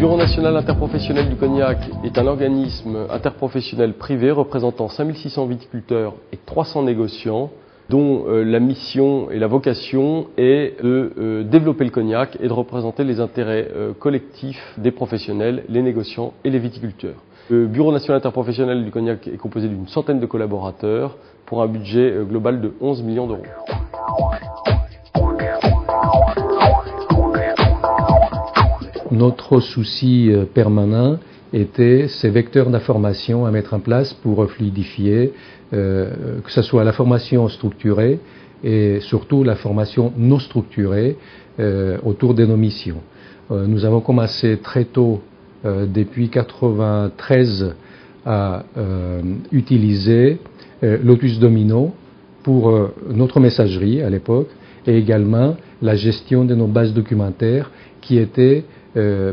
Bureau national interprofessionnel du cognac est un organisme interprofessionnel privé représentant 5600 viticulteurs et 300 négociants dont la mission et la vocation est de développer le cognac et de représenter les intérêts collectifs des professionnels, les négociants et les viticulteurs. Le Bureau national interprofessionnel du cognac est composé d'une centaine de collaborateurs pour un budget global de 11 millions d'euros. Notre souci permanent était ces vecteurs d'information à mettre en place pour fluidifier, que ce soit la formation structurée et surtout la formation non structurée autour de nos missions. Nous avons commencé très tôt, depuis 1993, à utiliser Lotus Domino pour notre messagerie à l'époque et également la gestion de nos bases documentaires qui étaient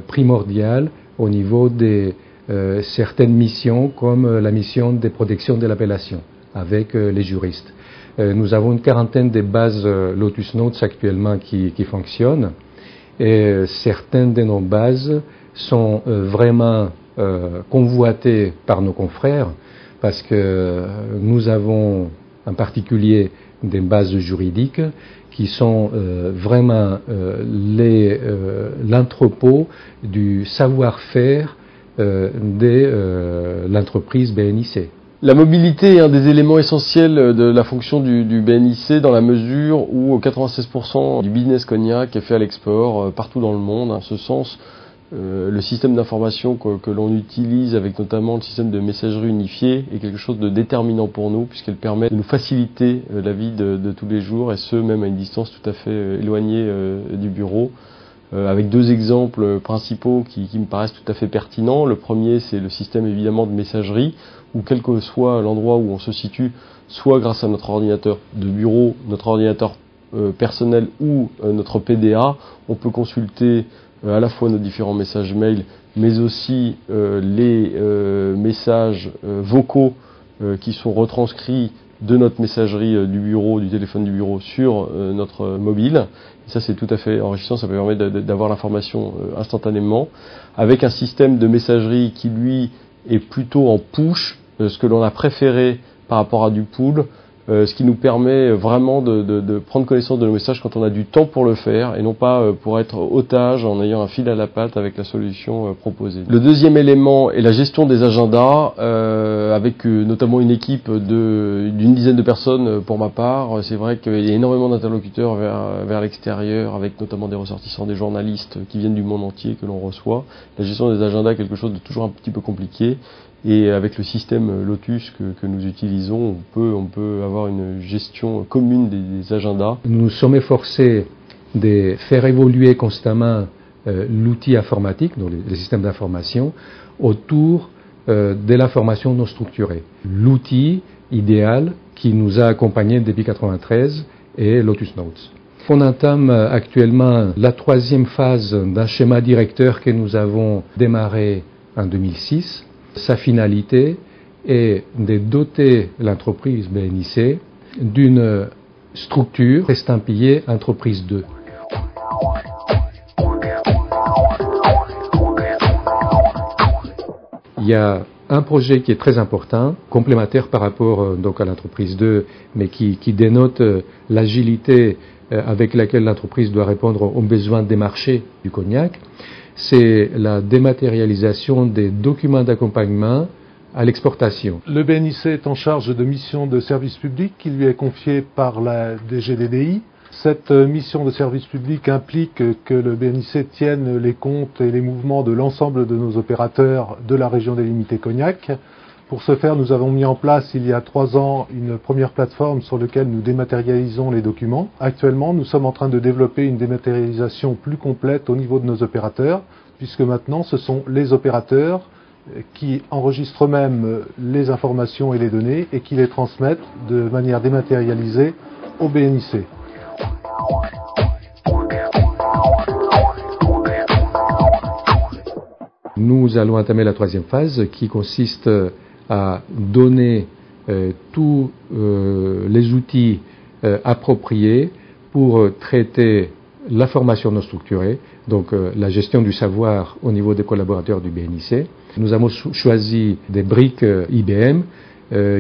primordiales au niveau de certaines missions comme la mission de protection de l'appellation avec les juristes. Nous avons une quarantaine de bases Lotus Notes actuellement qui fonctionnent et certaines de nos bases sont vraiment convoitées par nos confrères parce que nous avons en particulier des bases juridiques qui sont vraiment l'entrepôt du savoir-faire de l'entreprise BNIC. La mobilité est un des éléments essentiels de la fonction du BNIC dans la mesure où 96% du business cognac est fait à l'export partout dans le monde. En ce sens, le système d'information que l'on utilise avec notamment le système de messagerie unifiée est quelque chose de déterminant pour nous puisqu'elle permet de nous faciliter la vie de tous les jours et ce même à une distance tout à fait éloignée du bureau. Avec deux exemples principaux qui me paraissent tout à fait pertinents. Le premier, c'est le système évidemment de messagerie où quel que soit l'endroit où on se situe, soit grâce à notre ordinateur de bureau, notre ordinateur personnel ou notre PDA, on peut consulter à la fois nos différents messages mail, mais aussi les messages vocaux qui sont retranscrits de notre messagerie du bureau, du téléphone du bureau sur notre mobile. Et ça c'est tout à fait enrichissant, ça permet d'avoir l'information instantanément, avec un système de messagerie qui lui est plutôt en push, ce que l'on a préféré par rapport à du pull, ce qui nous permet vraiment de prendre connaissance de nos messages quand on a du temps pour le faire et non pas pour être otage en ayant un fil à la patte avec la solution proposée. Le deuxième élément est la gestion des agendas avec notamment une équipe d'une dizaine de personnes pour ma part. C'est vrai qu'il y a énormément d'interlocuteurs vers l'extérieur avec notamment des ressortissants, des journalistes qui viennent du monde entier que l'on reçoit. La gestion des agendas est quelque chose de toujours un petit peu compliqué. Et avec le système Lotus que nous utilisons, on peut avoir une gestion commune des agendas. Nous sommes efforcés de faire évoluer constamment l'outil informatique, donc les systèmes d'information, autour de l'information non structurée. L'outil idéal qui nous a accompagnés depuis 1993 est Lotus Notes. On entame actuellement la troisième phase d'un schéma directeur que nous avons démarré en 2006. Sa finalité est de doter l'entreprise BNIC d'une structure estampillée Entreprise 2. Il y a un projet qui est très important, complémentaire par rapport donc à l'Entreprise 2, mais qui dénote l'agilité avec laquelle l'entreprise doit répondre aux besoins des marchés du cognac. C'est la dématérialisation des documents d'accompagnement à l'exportation. Le BNIC est en charge de mission de service public qui lui est confiée par la DGDDI. Cette mission de service public implique que le BNIC tienne les comptes et les mouvements de l'ensemble de nos opérateurs de la région délimitée Cognac. Pour ce faire, nous avons mis en place il y a 3 ans une première plateforme sur laquelle nous dématérialisons les documents. Actuellement, nous sommes en train de développer une dématérialisation plus complète au niveau de nos opérateurs, puisque maintenant ce sont les opérateurs qui enregistrent eux-mêmes les informations et les données et qui les transmettent de manière dématérialisée au BNIC. Nous allons entamer la troisième phase qui consiste à donner tous les outils appropriés pour traiter la formation non structurée, donc la gestion du savoir au niveau des collaborateurs du BNIC. Nous avons choisi des briques IBM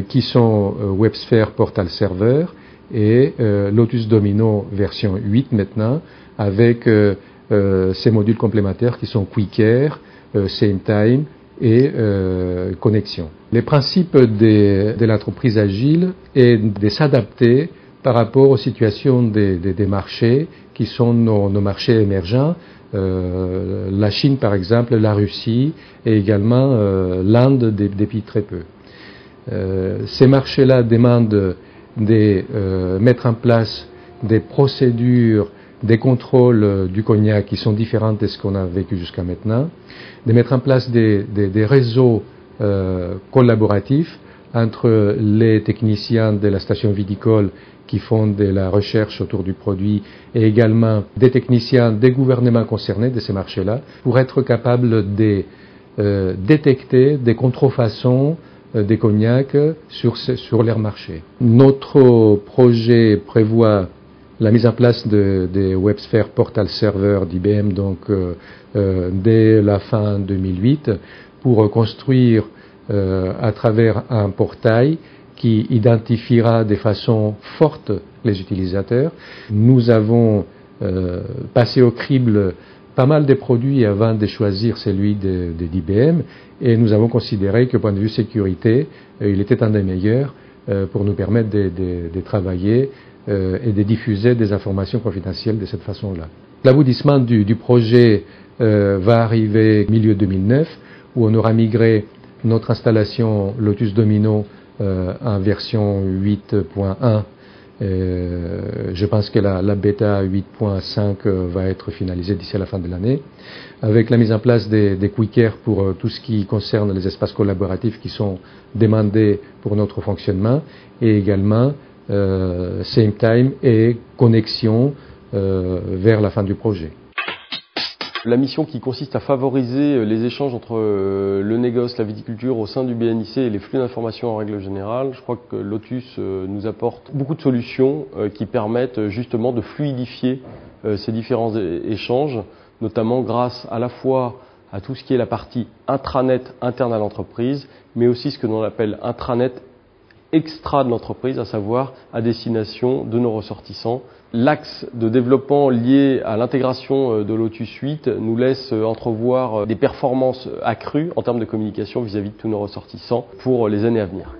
qui sont WebSphere Portal Server et Lotus Domino version 8 maintenant, avec ces modules complémentaires qui sont QuickAir, SameTime et Connexion. Les principes de l'entreprise agile est de s'adapter par rapport aux situations des marchés qui sont nos marchés émergents, la Chine par exemple, la Russie et également l'Inde depuis très peu. Ces marchés-là demandent de mettre en place des procédures, des contrôles du cognac qui sont différentes de ce qu'on a vécu jusqu'à maintenant, de mettre en place des réseaux collaboratifs entre les techniciens de la station viticole qui font de la recherche autour du produit et également des techniciens des gouvernements concernés de ces marchés-là pour être capables de détecter des contrefaçons des cognacs sur leur marché. Notre projet prévoit la mise en place des WebSphere Portal Server d'IBM donc dès la fin 2008 pour construire à travers un portail qui identifiera de façon forte les utilisateurs. Nous avons passé au crible pas mal de produits avant de choisir celui d'IBM et nous avons considéré que, point de vue sécurité, il était un des meilleurs pour nous permettre de travailler et de diffuser des informations confidentielles de cette façon-là. L'aboutissement du projet va arriver milieu 2009 où on aura migré notre installation Lotus Domino en version 8.1. Je pense que la bêta 8.5 va être finalisée d'ici à la fin de l'année, avec la mise en place des QuickAir pour tout ce qui concerne les espaces collaboratifs qui sont demandés pour notre fonctionnement, et également SameTime et Connexion vers la fin du projet. La mission qui consiste à favoriser les échanges entre le négoce, la viticulture au sein du BNIC et les flux d'informations en règle générale, je crois que Lotus nous apporte beaucoup de solutions qui permettent justement de fluidifier ces différents échanges, notamment grâce à la fois à tout ce qui est la partie intranet interne à l'entreprise, mais aussi ce que l'on appelle intranet extra de l'entreprise, à savoir à destination de nos ressortissants. L'axe de développement lié à l'intégration de Lotus 8 nous laisse entrevoir des performances accrues en termes de communication vis-à-vis de tous nos ressortissants pour les années à venir.